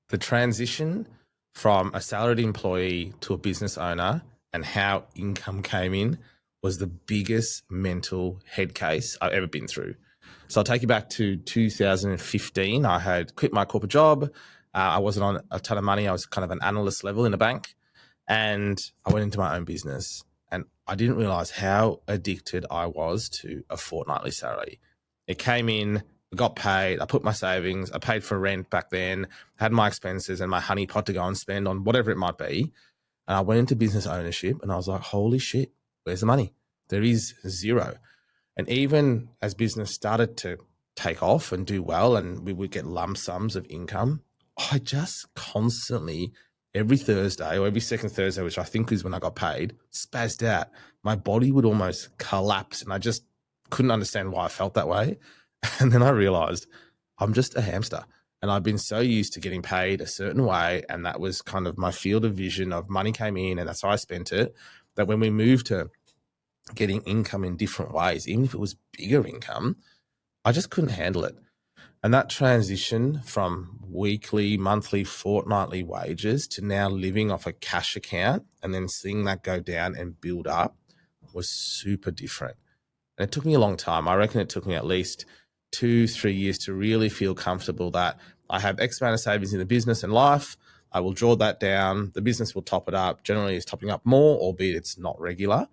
The transition from a salaried employee to a business owner and how income came in was the biggest mental head case I've ever been through. So I'll take you back to 2015. I had quit my corporate job. I wasn't on a ton of money. I was kind of an analyst level in a bank. And I went into my own business. And I didn't realize how addicted I was to a fortnightly salary. It came in, I got paid, I put my savings, I paid for rent back then, had my expenses and my honeypot to go and spend on whatever it might be. And I went into business ownership and I was like, holy shit, where's the money? There is zero. And even as business started to take off and do well, and we would get lump sums of income, I just constantly, every Thursday or every second Thursday, which I think is when I got paid, spazzed out. My body would almost collapse and I just couldn't understand why I felt that way. And then I realized I'm just a hamster. And I've been so used to getting paid a certain way. And that was kind of my field of vision of money came in and that's how I spent it. That when we moved to getting income in different ways, even if it was bigger income, I just couldn't handle it. And that transition from weekly, monthly, fortnightly wages to now living off a cash account and then seeing that go down and build up was super different. And it took me a long time. I reckon it took me at least 2-3 years to really feel comfortable that I have X amount of savings in the business and life. I will draw that down. The business will top it up. Generally, it's topping up more, albeit it's not regular.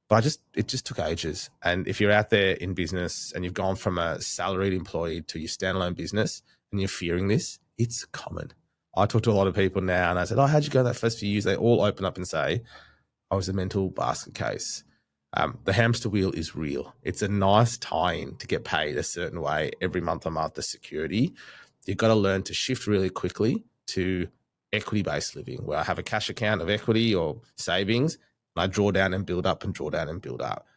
But it just took ages. And if you're out there in business and you've gone from a salaried employee to your standalone business and you're fearing this, it's common. I talk to a lot of people now and I said, how'd you go that first few years? They all open up and say, I was a mental basket case. The hamster wheel is real. It's a nice tie-in to get paid a certain way every month, the security. You've got to learn to shift really quickly to equity-based living, where I have a cash account of equity or savings, and I draw down and build up and draw down and build up.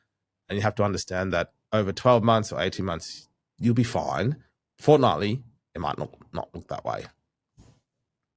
And you have to understand that over 12 months or 18 months, you'll be fine. Fortnightly, it might not look that way.